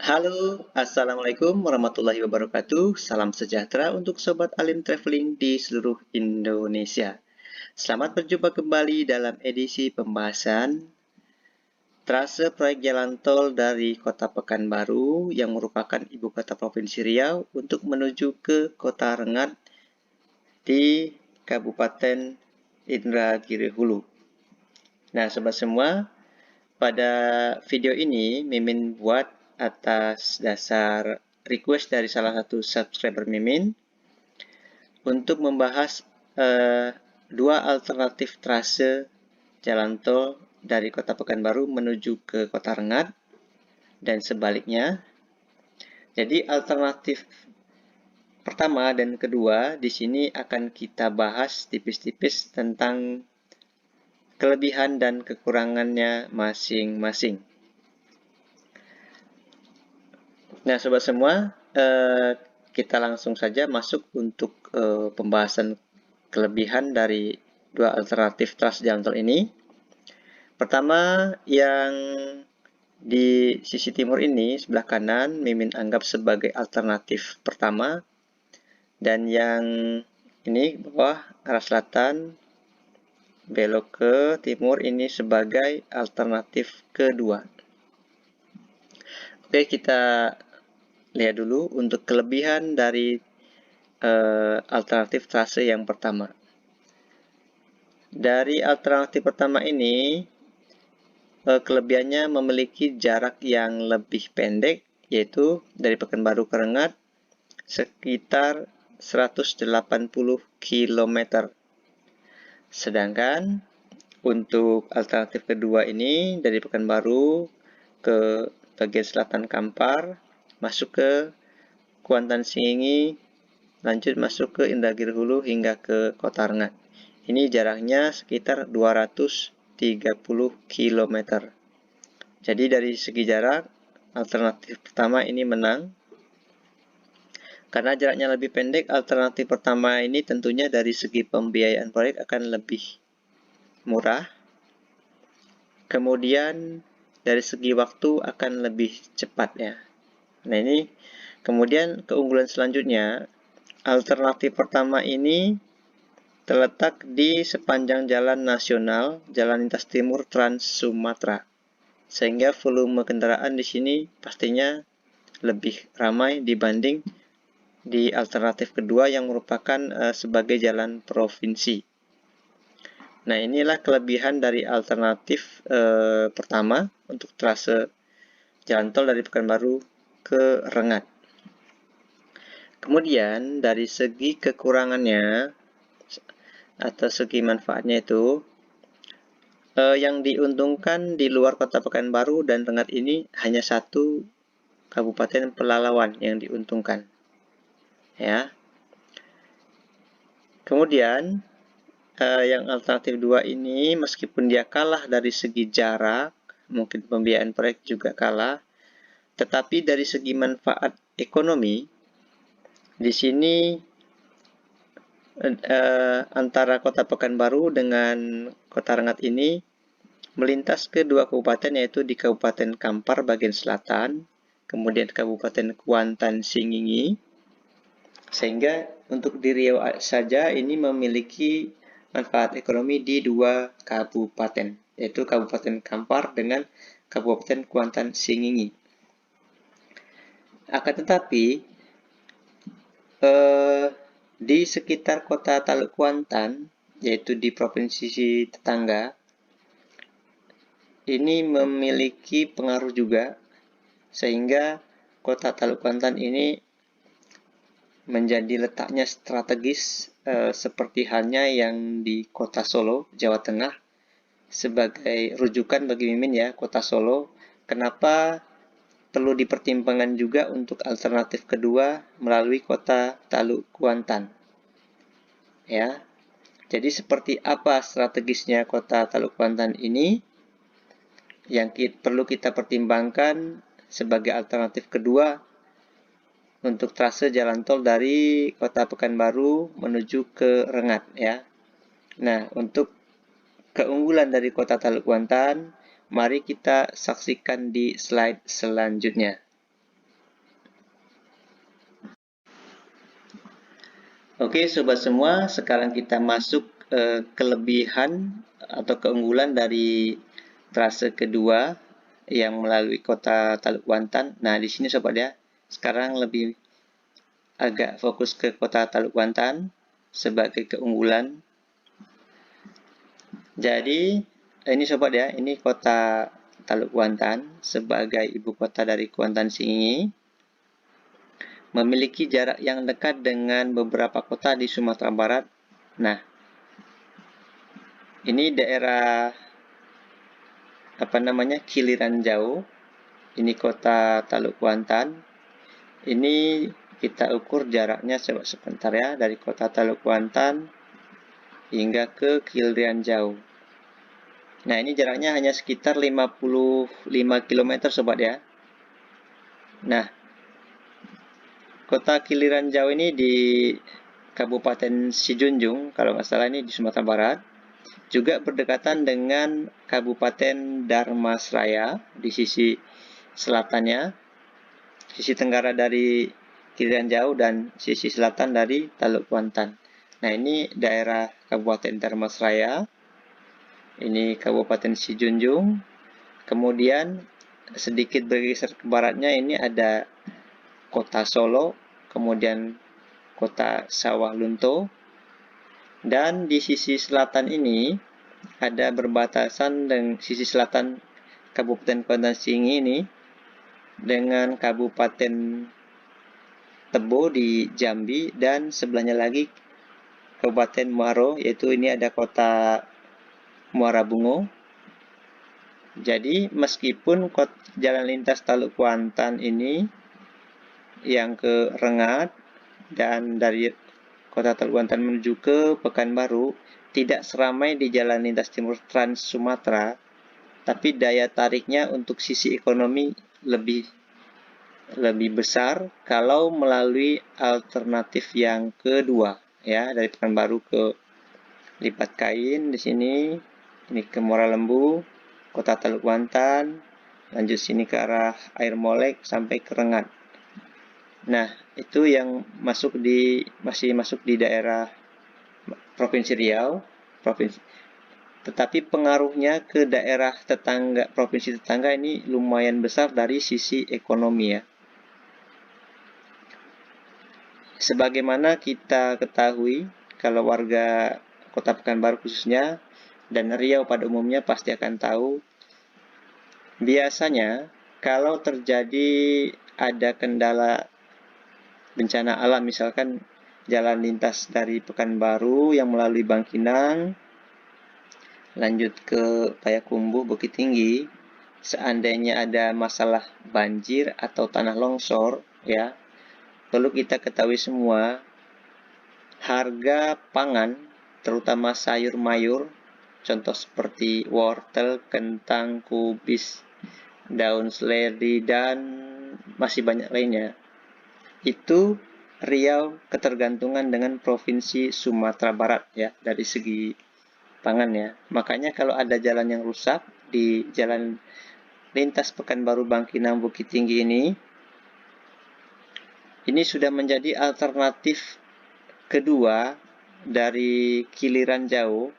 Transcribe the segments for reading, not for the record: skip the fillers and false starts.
Halo, Assalamualaikum warahmatullahi wabarakatuh. Salam sejahtera untuk Sobat Alim Traveling di seluruh Indonesia. Selamat berjumpa kembali dalam edisi pembahasan trase proyek jalan tol dari Kota Pekanbaru yang merupakan ibu kota Provinsi Riau untuk menuju ke Kota Rengat di Kabupaten Indragiri Hulu. Nah, sobat semua, pada video ini Mimin buat atas dasar request dari salah satu subscriber Mimin untuk membahas dua alternatif trase jalan tol dari Kota Pekanbaru menuju ke Kota Rengat dan sebaliknya. Jadi alternatif pertama dan kedua di sini akan kita bahas tipis-tipis tentang kelebihan dan kekurangannya masing-masing. Nah, sobat semua, kita langsung saja masuk untuk pembahasan kelebihan dari dua alternatif trase jalan tol ini. Pertama, yang di sisi timur ini, sebelah kanan, Mimin anggap sebagai alternatif pertama. Dan yang ini, bawah, arah selatan, belok ke timur, ini sebagai alternatif kedua. Oke, kita lihat dulu untuk kelebihan dari alternatif trase yang pertama. Dari alternatif pertama ini, kelebihannya memiliki jarak yang lebih pendek, yaitu dari Pekanbaru ke Rengat sekitar 180 km. Sedangkan untuk alternatif kedua ini dari Pekanbaru ke bagian selatan Kampar, masuk ke Kuantan Singingi, lanjut masuk ke Indragiri Hulu hingga ke Kota Rengat. Ini jaraknya sekitar 230 km. Jadi dari segi jarak, alternatif pertama ini menang. Karena jaraknya lebih pendek, alternatif pertama ini tentunya dari segi pembiayaan proyek akan lebih murah. Kemudian dari segi waktu akan lebih cepat ya. Nah, ini kemudian keunggulan selanjutnya, alternatif pertama ini terletak di sepanjang jalan nasional, Jalan Lintas Timur Trans Sumatera. Sehingga volume kendaraan di sini pastinya lebih ramai dibanding di alternatif kedua yang merupakan sebagai jalan provinsi. Nah, inilah kelebihan dari alternatif pertama untuk trase jalan tol dari Pekanbaru ke Rengat. Kemudian dari segi kekurangannya atau segi manfaatnya itu, yang diuntungkan di luar Kota Pekanbaru dan Rengat ini hanya satu Kabupaten Pelalawan yang diuntungkan. Ya. Kemudian yang alternatif 2 ini meskipun dia kalah dari segi jarak, mungkin pembiayaan proyek juga kalah, tetapi dari segi manfaat ekonomi di sini antara Kota Pekanbaru dengan Kota Rengat ini melintas ke dua kabupaten, yaitu di Kabupaten Kampar bagian selatan, kemudian Kabupaten Kuantan Singingi, sehingga untuk di Riau saja ini memiliki manfaat ekonomi di dua kabupaten, yaitu Kabupaten Kampar dengan Kabupaten Kuantan Singingi. Akan tetapi, di sekitar kota Taluk Kuantan, yaitu di provinsi tetangga, ini memiliki pengaruh juga, sehingga kota Taluk Kuantan ini menjadi letaknya strategis seperti halnya yang di kota Solo, Jawa Tengah, sebagai rujukan bagi Mimin ya, kota Solo. Kenapa perlu dipertimbangkan juga untuk alternatif kedua melalui kota Taluk Kuantan? Ya, jadi seperti apa strategisnya kota Taluk Kuantan ini yang perlu kita pertimbangkan sebagai alternatif kedua untuk trase jalan tol dari Kota Pekanbaru menuju ke Rengat ya. Nah, untuk keunggulan dari Kota Taluk Kuantan, mari kita saksikan di slide selanjutnya. Oke, sobat semua, sekarang kita masuk kelebihan atau keunggulan dari trase kedua yang melalui kota Taluk Kuantan. Nah, di sini sobat ya, sekarang lebih agak fokus ke kota Taluk Kuantan sebagai keunggulan. Jadi, ini sobat ya, ini kota Taluk Kuantan sebagai ibu kota dari Kuantan Singingi. Memiliki jarak yang dekat dengan beberapa kota di Sumatera Barat. Nah, ini daerah Kiliran Jauh. Ini kota Taluk Kuantan. Ini kita ukur jaraknya sebentar ya, dari kota Taluk Kuantan hingga ke Kiliran Jauh. Nah, ini jaraknya hanya sekitar 55 km sobat ya. Nah, kota Kiliran Jauh ini di Kabupaten Sijunjung, kalau nggak salah ini di Sumatera Barat. Juga berdekatan dengan Kabupaten Dharmasraya di sisi selatannya, sisi tenggara dari Kiliran Jauh dan sisi selatan dari Taluk Kuantan. Nah, ini daerah Kabupaten Dharmasraya, ini Kabupaten Sijunjung, kemudian sedikit bergeser ke baratnya ini ada Kota Solo, kemudian Kota Sawah Lunto, dan di sisi selatan ini ada berbatasan dengan sisi selatan Kabupaten Kuantan Singingi ini dengan Kabupaten Tebo di Jambi dan sebelahnya lagi Kabupaten Muaro, yaitu ini ada kota Muara Bungo. Jadi meskipun jalan lintas Taluk Kuantan ini yang ke Rengat dan dari kota Taluk Kuantan menuju ke Pekanbaru tidak seramai di jalan lintas timur Trans Sumatera, tapi daya tariknya untuk sisi ekonomi lebih besar kalau melalui alternatif yang kedua ya, dari Pekanbaru ke Lipat Kain di sini, ini ke Muara Lembu, kota Taluk Kuantan, lanjut sini ke arah Air Molek sampai ke Rengat. Nah, itu yang masih masuk di daerah Provinsi Riau, tetapi pengaruhnya ke daerah tetangga, provinsi tetangga ini lumayan besar dari sisi ekonomi ya. Sebagaimana kita ketahui, kalau warga Kota Pekanbaru khususnya dan Riau pada umumnya pasti akan tahu, biasanya kalau terjadi ada kendala bencana alam, misalkan jalan lintas dari Pekanbaru yang melalui Bangkinang lanjut ke Payakumbuh, Bukit Tinggi, seandainya ada masalah banjir atau tanah longsor ya, perlu kita ketahui semua, harga pangan terutama sayur mayur, contoh seperti wortel, kentang, kubis, daun seledri, dan masih banyak lainnya, itu Riau ketergantungan dengan Provinsi Sumatera Barat ya, dari segi pangan ya. Makanya kalau ada jalan yang rusak di jalan lintas Pekanbaru Bangkinang Bukit Tinggi ini sudah menjadi alternatif kedua dari Kiliran Jauh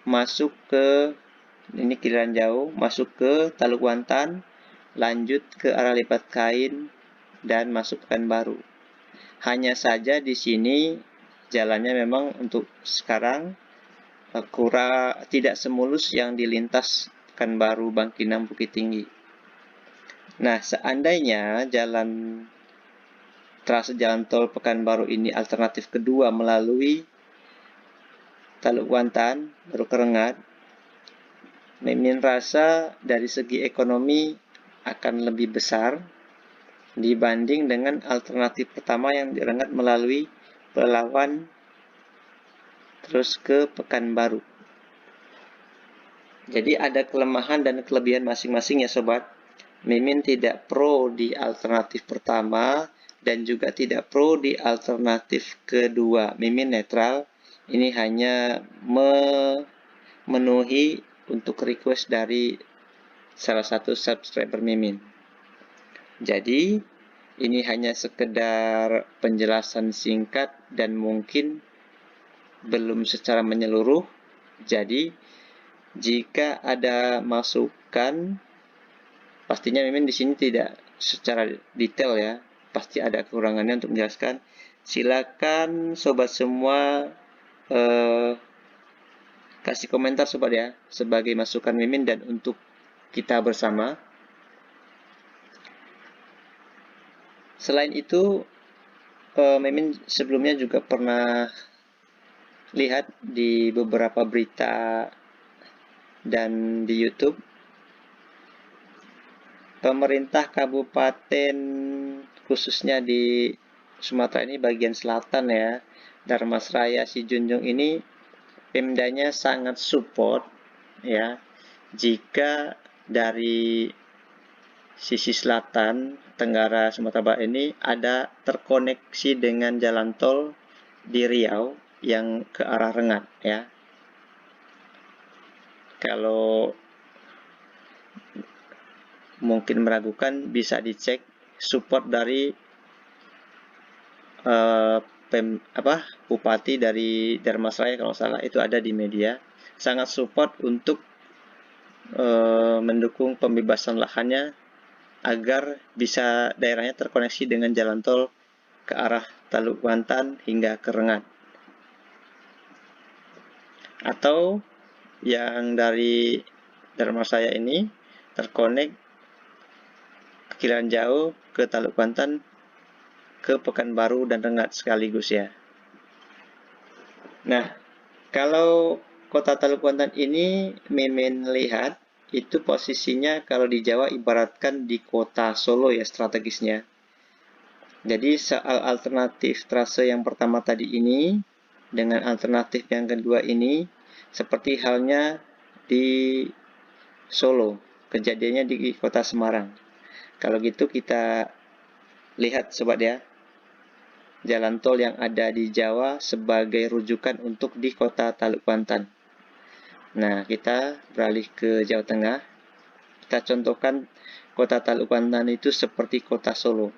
masuk ke Kiliran Jauh masuk ke Taluk Kuantan, lanjut ke arah Lipat Kain dan masuk Pekanbaru. Hanya saja di sini jalannya memang untuk sekarang tidak semulus yang dilintas Pekanbaru Bangkinang Bukit Tinggi. Nah, seandainya trase jalan tol Pekanbaru ini alternatif kedua melalui Taluk Kuantan baru ke Rengat, Mimin rasa dari segi ekonomi akan lebih besar dibanding dengan alternatif pertama yang di Rengat melalui Pelawan terus ke Pekanbaru. Jadi ada kelemahan dan kelebihan masing-masing ya sobat. Mimin tidak pro di alternatif pertama dan juga tidak pro di alternatif kedua. Mimin netral. Ini hanya memenuhi untuk request dari salah satu subscriber Mimin. Jadi ini hanya sekedar penjelasan singkat dan mungkin belum secara menyeluruh. Jadi, jika ada masukan, pastinya Mimin di sini tidak secara detail ya, pasti ada kekurangannya untuk menjelaskan. Silakan sobat semua kasih komentar sobat ya, sebagai masukan Mimin dan untuk kita bersama. Selain itu, Mimin sebelumnya juga pernah lihat di beberapa berita dan di YouTube, pemerintah kabupaten khususnya di Sumatera ini bagian selatan ya, Dharmasraya Sijunjung ini, Pemdanya sangat support ya, jika dari sisi selatan Tenggara Sumatera Barat ini ada terkoneksi dengan jalan tol di Riau yang ke arah Rengat ya. Kalau mungkin meragukan, bisa dicek support dari Bupati dari Dharmasraya kalau salah, itu ada di media, sangat support untuk mendukung pembebasan lahannya agar bisa daerahnya terkoneksi dengan jalan tol ke arah Taluk Wantan hingga ke Rengat. Atau yang dari Dharmasraya ini terkonek kekiraan jauh ke Taluk Wantan, ke Pekanbaru dan Rengat sekaligus ya. Nah, kalau kota Taluk Wantan ini Mimin lihat itu posisinya kalau di Jawa ibaratkan di kota Solo ya strategisnya. Jadi soal alternatif trase yang pertama tadi ini dengan alternatif yang kedua ini seperti halnya di Solo, kejadiannya di kota Semarang. Kalau gitu kita lihat sobat ya, jalan tol yang ada di Jawa sebagai rujukan untuk di kota Taluk Wantan. Nah, kita beralih ke Jawa Tengah. Kita contohkan kota Taluk Wantan itu seperti kota Solo.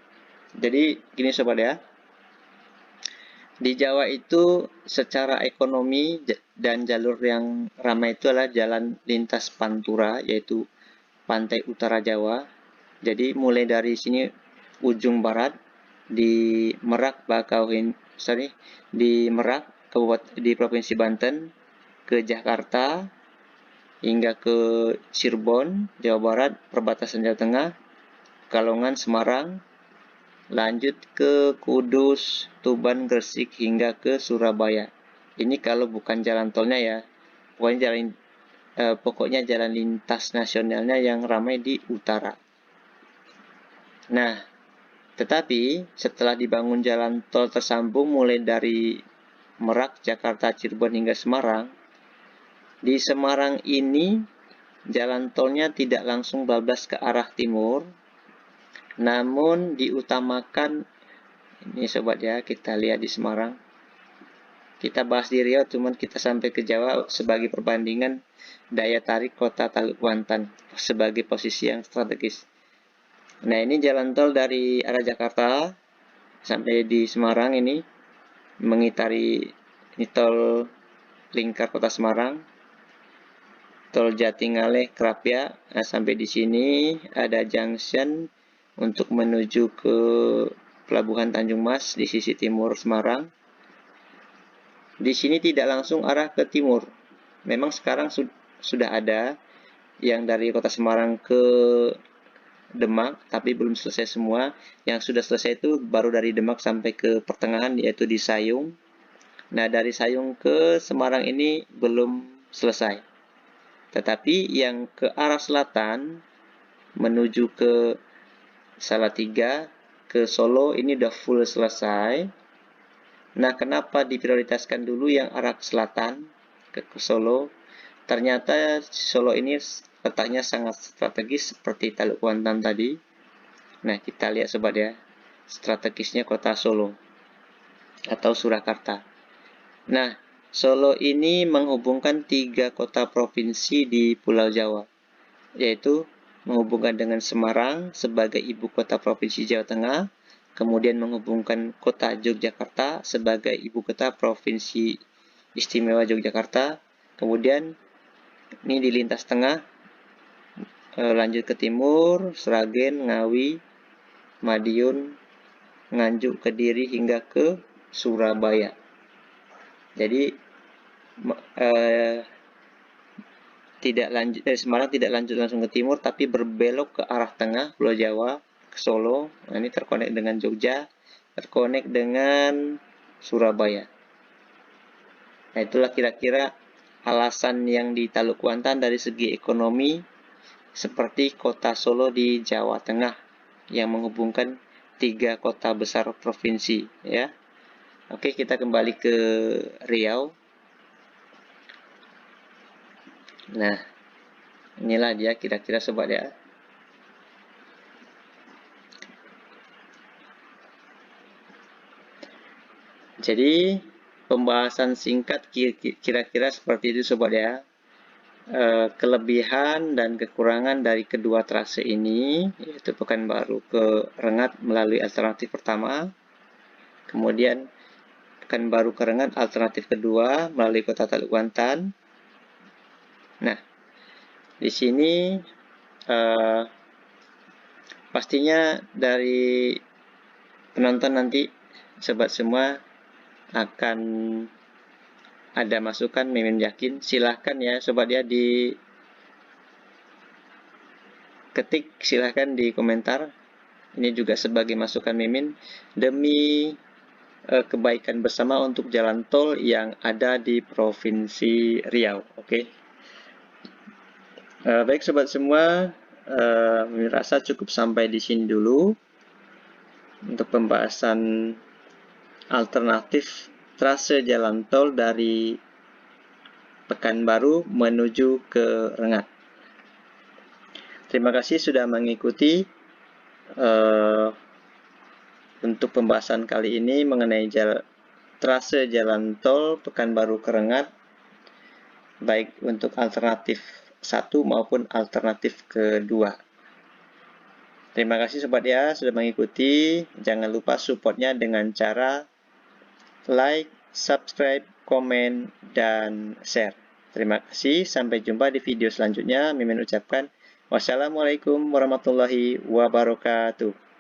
Jadi, gini sobat ya. Di Jawa itu secara ekonomi dan jalur yang ramai itu adalah jalan lintas Pantura, yaitu pantai utara Jawa. Jadi, mulai dari sini ujung barat di Merak, di Merak, di Provinsi Banten, ke Jakarta, hingga ke Cirebon, Jawa Barat, perbatasan Jawa Tengah, Kalongan, Semarang, lanjut ke Kudus, Tuban, Gresik, hingga ke Surabaya. Ini kalau bukan jalan tolnya ya, pokoknya jalan lintas nasionalnya yang ramai di utara. Nah, tetapi setelah dibangun jalan tol tersambung mulai dari Merak, Jakarta, Cirebon, hingga Semarang, di Semarang ini jalan tolnya tidak langsung bablas ke arah timur, namun diutamakan, ini sobat ya, kita lihat di Semarang. Kita bahas di Riau, cuman kita sampai ke Jawa sebagai perbandingan daya tarik kota Taluk Wantan sebagai posisi yang strategis. Nah, ini jalan tol dari arah Jakarta sampai di Semarang ini, mengitari ini tol lingkar kota Semarang. Tol Jatingaleh Krapia. Nah, sampai di sini ada junction untuk menuju ke Pelabuhan Tanjung Mas di sisi timur Semarang. Di sini tidak langsung arah ke timur. Memang sekarang sudah ada yang dari kota Semarang ke Demak, tapi belum selesai semua. Yang sudah selesai itu baru dari Demak sampai ke pertengahan, yaitu di Sayung. Nah, dari Sayung ke Semarang ini belum selesai. Tetapi yang ke arah selatan menuju ke Salatiga, ke Solo ini udah full selesai. Nah, kenapa diprioritaskan dulu yang arah selatan ke Solo? Ternyata Solo ini letaknya sangat strategis seperti Taluk Wantan tadi. Nah, kita lihat sobat ya, strategisnya kota Solo atau Surakarta. Nah, Solo ini menghubungkan 3 kota provinsi di Pulau Jawa, yaitu menghubungkan dengan Semarang sebagai ibu kota provinsi Jawa Tengah, kemudian menghubungkan kota Yogyakarta sebagai ibu kota Provinsi Istimewa Yogyakarta, kemudian ini di lintas tengah, lanjut ke timur, Sragen, Ngawi, Madiun, Nganjuk, Kediri, hingga ke Surabaya. Jadi Semarang tidak lanjut langsung ke timur, tapi berbelok ke arah tengah, Pulau Jawa, ke Solo. Nah, ini terkonek dengan Jogja, terkonek dengan Surabaya. Nah, itulah kira-kira alasan yang di Taluk Kuantan dari segi ekonomi, seperti kota Solo di Jawa Tengah yang menghubungkan 3 kota besar provinsi, ya. Oke, kita kembali ke Riau. Nah, inilah dia kira-kira sobat ya. Jadi, pembahasan singkat kira-kira seperti itu sobat ya. Kelebihan dan kekurangan dari kedua trase ini, yaitu Pekanbaru ke Rengat melalui alternatif pertama, kemudian Pekanbaru ke Rengat alternatif kedua melalui kota Taluk Kuantan. Nah, di sini pastinya dari penonton nanti sobat semua akan ada masukan, Mimin yakin. Silahkan ya sobat ya, di ketik silahkan di komentar. Ini juga sebagai masukan Mimin demi kebaikan bersama untuk jalan tol yang ada di Provinsi Riau. Oke. Baik sobat semua, Mimin rasa cukup sampai di sini dulu untuk pembahasan alternatif trase jalan tol dari Pekanbaru menuju ke Rengat. Terima kasih sudah mengikuti untuk pembahasan kali ini mengenai trase jalan tol Pekanbaru ke Rengat, baik untuk alternatif 1 maupun alternatif kedua. Terima kasih sobat ya sudah mengikuti. Jangan lupa supportnya dengan cara like, subscribe, komen, dan share. Terima kasih, sampai jumpa di video selanjutnya. Mimin ucapkan wassalamualaikum warahmatullahi wabarakatuh.